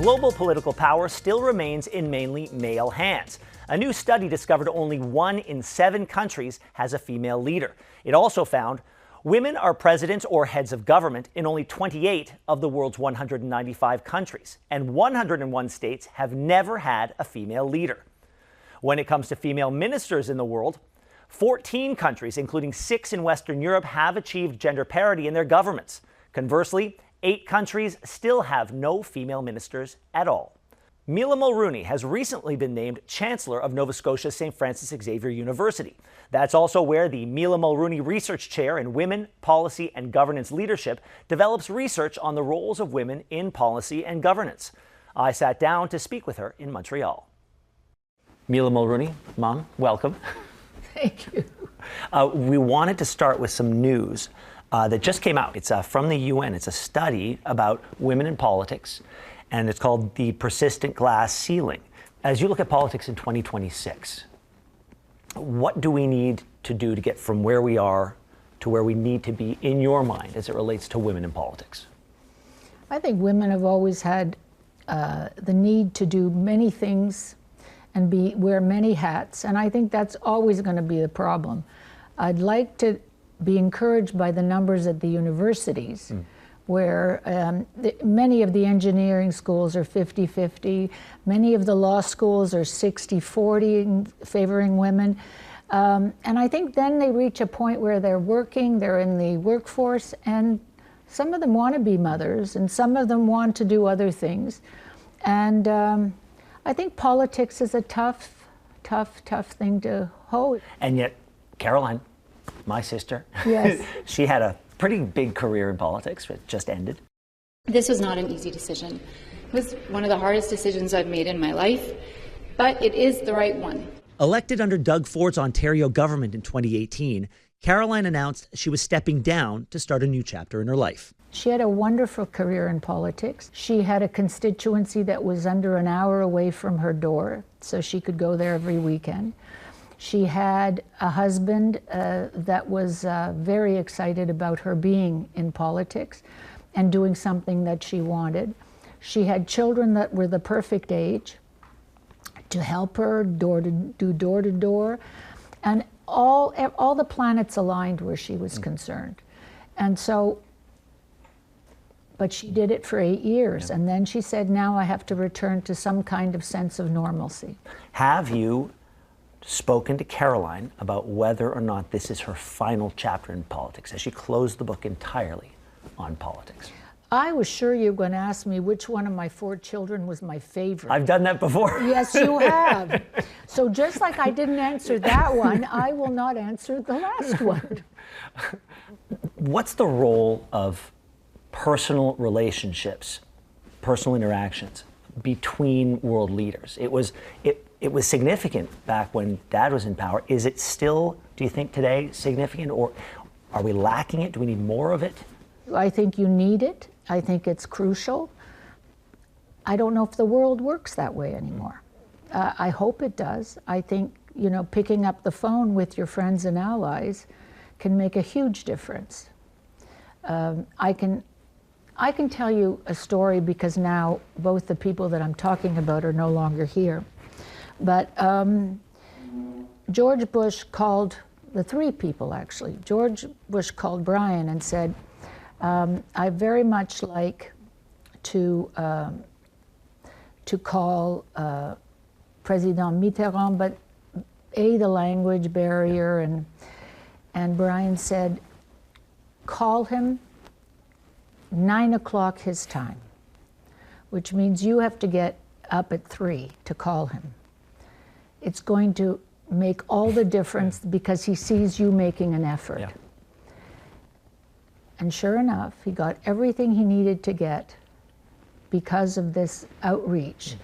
global political power still remains in mainly male hands. A new study discovered only 1 in 7 countries has a female leader. It also found women are presidents or heads of government in only 28 of the world's 195 countries, and 101 states have never had a female leader. When it comes to female ministers in the world, 14 countries, including 6 in Western Europe, have achieved gender parity in their governments. Conversely, 8 countries still have no female ministers at all. Mila Mulroney has recently been named Chancellor of Nova Scotia's St. Francis Xavier University. That's also where the Mila Mulroney Research Chair in Women, Policy and Governance Leadership develops research on the roles of women in policy and governance. I sat down to speak with her in Montreal. Mila Mulroney, Mom, welcome. Thank you. We wanted to start with some news that just came out. It's from the UN. It's a study about women in politics, and it's called The Persistent Glass Ceiling. As you look at politics in 2026, what do we need to do to get from where we are to where we need to be in your mind as it relates to women in politics? I think women have always had the need to do many things and wear many hats, and I think that's always going to be the problem. I'd like to be encouraged by the numbers at the universities, where many of the engineering schools are 50-50, many of the law schools are 60-40 favoring women, and I think then they reach a point where they're working, they're in the workforce, and some of them want to be mothers, and some of them want to do other things, and I think politics is a tough thing to hold. And yet, Caroline, my sister, yes, she had a pretty big career in politics. It just ended. This was not an easy decision. It was one of the hardest decisions I've made in my life, but it is the right one. Elected under Doug Ford's Ontario government in 2018, Caroline announced she was stepping down to start a new chapter in her life. She had a wonderful career in politics. She had a constituency that was under an hour away from her door, so she could go there every weekend. She had a husband that was very excited about her being in politics and doing something that she wanted. She had children that were the perfect age to help her door to door, and all the planets aligned where she was concerned. And so, but she did it for 8 years, and then she said, now I have to return to some kind of sense of normalcy. Have you spoken to Caroline about whether or not this is her final chapter in politics? Has she closed the book entirely on politics? I was sure you were going to ask me which one of my 4 children was my favorite. I've done that before. Yes, you have. So just like I didn't answer that one, I will not answer the last one. What's the role of personal relationships, personal interactions between world leaders? It was significant back when Dad was in power. Is it still, do you think, today significant, or are we lacking it? Do we need more of it? I think you need it. I think it's crucial. I don't know if the world works that way anymore. I hope it does. I think, picking up the phone with your friends and allies can make a huge difference. I can tell you a story because now both the people that I'm talking about are no longer here. But George Bush called, the 3 people actually, George Bush called Brian and said, I very much like to call President Mitterrand, but the language barrier, and Brian said, call him 9 o'clock his time, which means you have to get up at 3 to call him. It's going to make all the difference because he sees you making an effort. Yeah. And sure enough, he got everything he needed to get because of this outreach,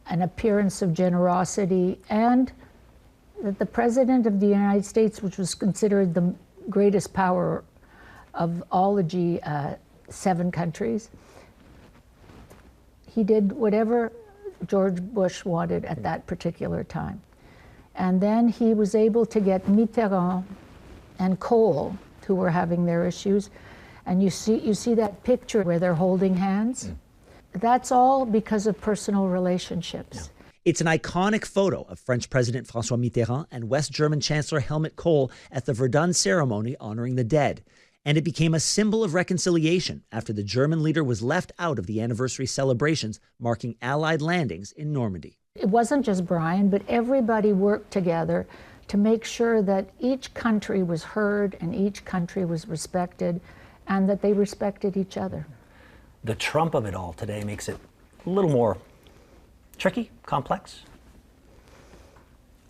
an appearance of generosity, and that the President of the United States, which was considered the greatest power of all the G7 countries, he did whatever George Bush wanted at that particular time. And then he was able to get Mitterrand and Kohl, who were having their issues, and you see that picture where they're holding hands. that's all because of personal relationships. Yeah. It's an iconic photo of French President François Mitterrand and West German Chancellor Helmut Kohl at the Verdun ceremony honoring the dead. And it became a symbol of reconciliation after the German leader was left out of the anniversary celebrations marking Allied landings in Normandy. It wasn't just Brian, but everybody worked together to make sure that each country was heard and each country was respected and that they respected each other. The Trump of it all today makes it a little more tricky, complex?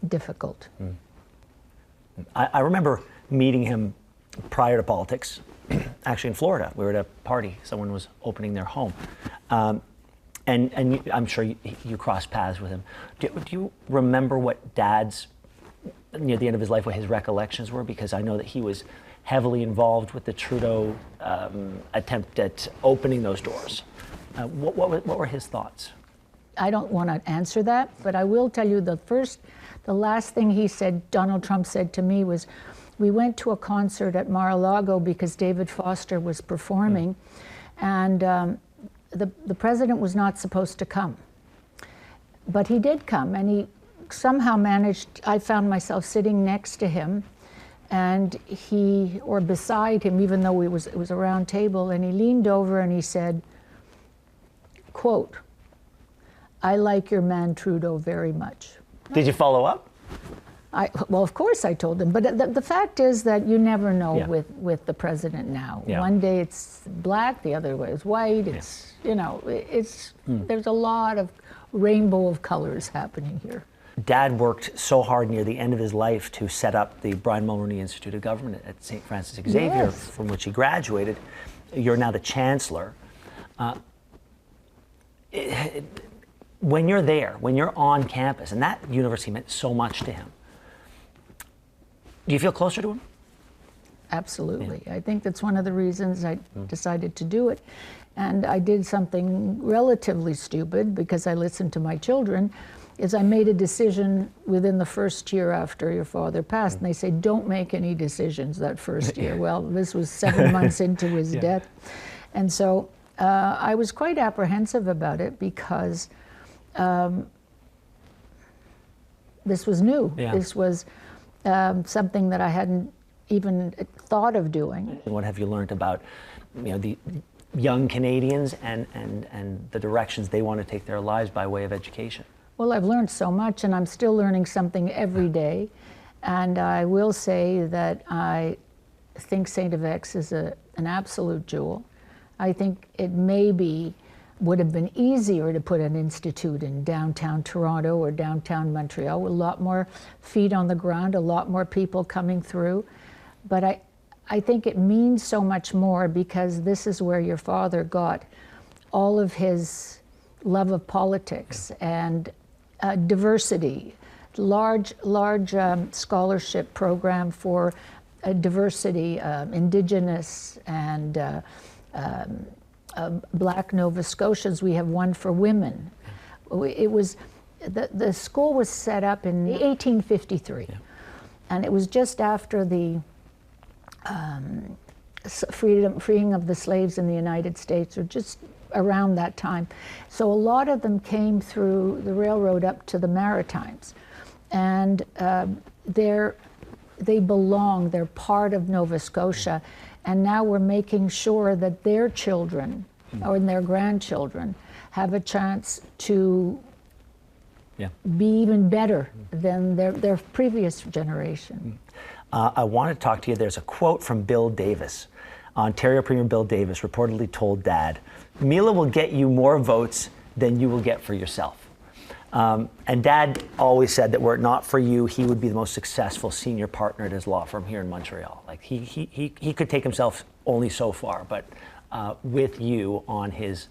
Difficult. I remember meeting him prior to politics, actually in Florida. We were at a party. Someone was opening their home. And I'm sure you crossed paths with him. Do you remember what Dad's, near the end of his life, what his recollections were? Because I know that he was heavily involved with the Trudeau attempt at opening those doors. What were his thoughts? I don't want to answer that, but I will tell you the last thing he said, Donald Trump said to me was, we went to a concert at Mar-a-Lago because David Foster was performing, and the president was not supposed to come. But he did come, and he somehow managed, I found myself sitting next to him, and or beside him, even though it was a round table, and he leaned over and he said, quote, "I like your man Trudeau very much." Did you follow up? Well, of course I told him, but the fact is that you never know Yeah. with the president now. Yeah. One day it's black, the other way it's white. It's, you know, there's a lot of rainbow of colors happening here. Dad worked so hard near the end of his life to set up the Mila Mulroney Institute of Government at St. Francis Xavier, Yes. from which he graduated. You're now the chancellor. When you're there, when you're on campus, and that university meant so much to him, do you feel closer to him? Absolutely. Yeah. I think that's one of the reasons I decided to do it. And I did something relatively stupid because I listened to my children, is I made a decision within the first year after your father passed. And they say, don't make any decisions that first year. Well, this was 7 months into his death. And so I was quite apprehensive about it because this was new. Yeah. This was something that I hadn't even thought of doing. What have you learned about, the young Canadians and the directions they want to take their lives by way of education? Well, I've learned so much, and I'm still learning something every day. And I will say that I think St. FX is an absolute jewel. I think it would have been easier to put an institute in downtown Toronto or downtown Montreal with a lot more feet on the ground, a lot more people coming through. But I think it means so much more because this is where your father got all of his love of politics and diversity, large scholarship program for diversity, Indigenous and Black Nova Scotians. We have one for women. It was, the school was set up in 1853, and it was just after the freeing of the slaves in the United States, or just around that time. So a lot of them came through the railroad up to the Maritimes, and they belong, they're part of Nova Scotia, and now we're making sure that their children or their grandchildren have a chance to be even better than their previous generation. I want to talk to you. There's a quote from Bill Davis. Ontario Premier Bill Davis reportedly told Dad, "Mila will get you more votes than you will get for yourself." And Dad always said that were it not for you, he would be the most successful senior partner at his law firm here in Montreal. Like he could take himself only so far, but with you on his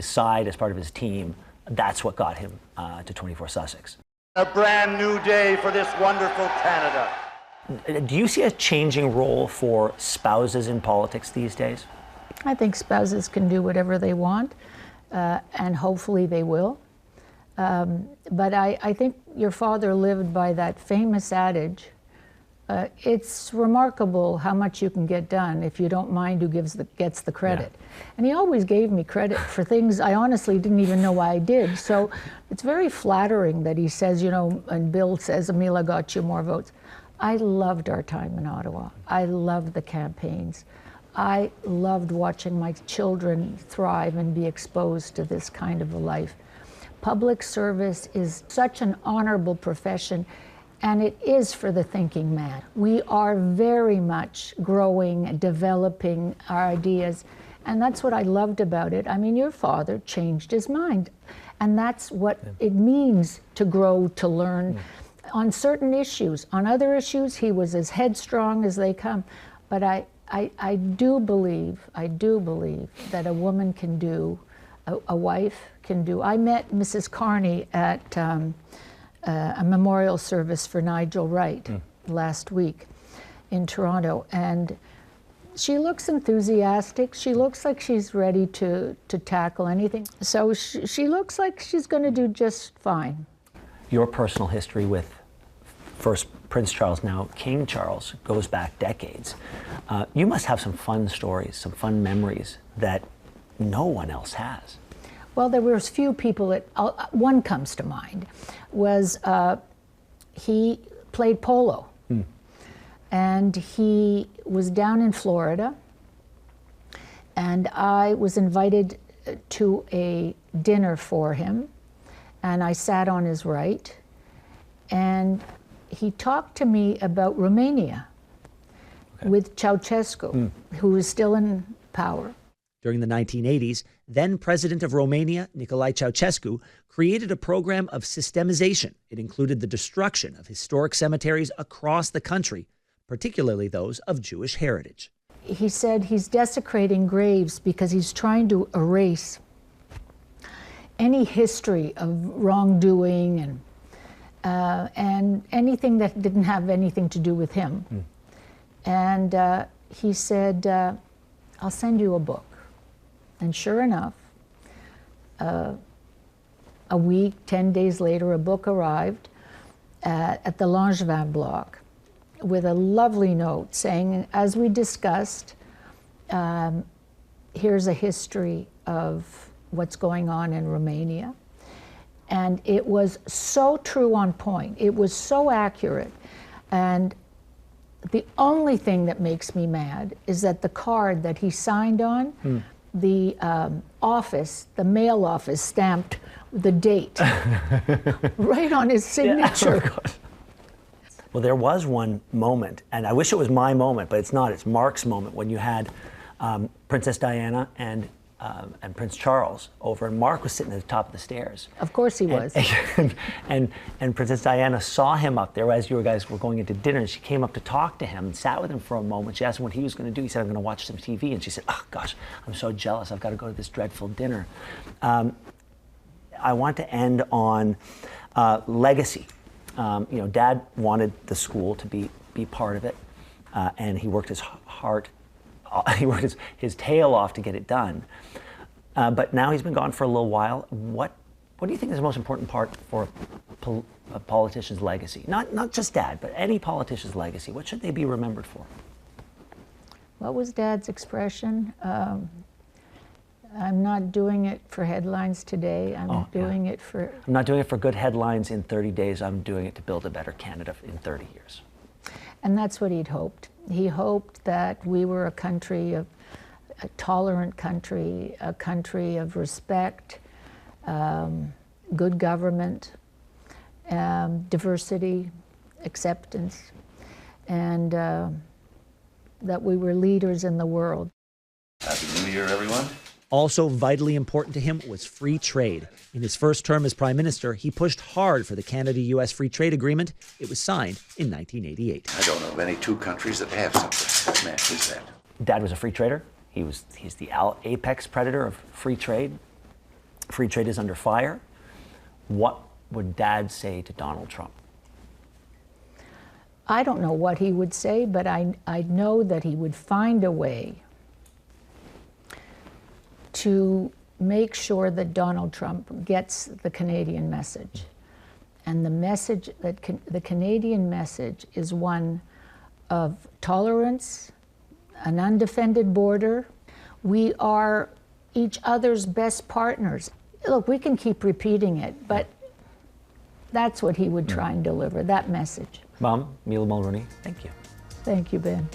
side as part of his team, that's what got him to 24 Sussex. A brand new day for this wonderful Canada. Do you see a changing role for spouses in politics these days? I think spouses can do whatever they want, and hopefully they will. But I think your father lived by that famous adage, it's remarkable how much you can get done if you don't mind who gets the credit. Yeah. And he always gave me credit for things I honestly didn't even know why I did. So it's very flattering that he says, you know, and Bill says, Mila got you more votes. I loved our time in Ottawa. I loved the campaigns. I loved watching my children thrive and be exposed to this kind of a life. Public service is such an honorable profession, and it is for the thinking man. We are very much growing, developing our ideas, and that's what I loved about it. I mean, your father changed his mind, and that's what it means to grow, to learn. On certain issues. On other issues, he was as headstrong as they come. But I do believe that a woman can do, a wife can do. I met Mrs. Carney at a memorial service for Nigel Wright last week in Toronto, and she looks enthusiastic. She looks like she's ready to tackle anything. So she looks like she's going to do just fine. Your personal history with first Prince Charles, now King Charles, goes back decades. You must have some fun stories, some fun memories that no one else has. Well, there was few people that, one comes to mind, was he played polo. And he was down in Florida, and I was invited to a dinner for him, and I sat on his right, and he talked to me about Romania with Ceausescu, who was still in power. During the 1980s, then President of Romania, Nicolae Ceausescu, created a program of systemization. It included the destruction of historic cemeteries across the country, particularly those of Jewish heritage. He said he's desecrating graves because he's trying to erase any history of wrongdoing and anything that didn't have anything to do with him. And he said, I'll send you a book. And sure enough, a week, 10 days later, a book arrived at the Langevin block with a lovely note saying, as we discussed, here's a history of what's going on in Romania. And it was so true on point. It was so accurate. And the only thing that makes me mad is that the card that he signed on, the office, the mail office stamped the date right on his signature. Yeah. Well, there was one moment, and I wish it was my moment, but it's not. It's Mark's moment when you had Princess Diana and Prince Charles over, and Mark was sitting at the top of the stairs. Of course he was. And Princess Diana saw him up there as you guys were going into dinner, and she came up to talk to him and sat with him for a moment. She asked him what he was going to do. He said, I'm going to watch some TV. And she said, oh gosh, I'm so jealous. I've got to go to this dreadful dinner. I want to end on legacy. You know, Dad wanted the school to be part of it, and he worked his his tail off to get it done. But now he's been gone for a little while. What do you think is the most important part for a politician's legacy? Not just Dad, but any politician's legacy. What should they be remembered for? What was Dad's expression? I'm not doing it for headlines today. I'm doing it for... I'm not doing it for good headlines in 30 days. I'm doing it to build a better Canada in 30 years. And that's what he'd hoped. He hoped that we were a country of a tolerant country, a country of respect, good government, diversity, acceptance, and that we were leaders in the world. Happy New Year, everyone. Also vitally important to him was free trade. In his first term as Prime Minister, he pushed hard for the Canada-US Free Trade Agreement. It was signed in 1988. I don't know of any two countries that have something that matches that. Dad was a free trader. He's the apex predator of free trade. Free trade is under fire. What would Dad say to Donald Trump? I don't know what he would say, but I know that he would find a way to make sure that Donald Trump gets the Canadian message. And the message, the Canadian message is one of tolerance, an undefended border. We are each other's best partners. Look, we can keep repeating it, but that's what he would try and deliver, that message. Mom, Mila Mulroney, thank you. Thank you, Ben.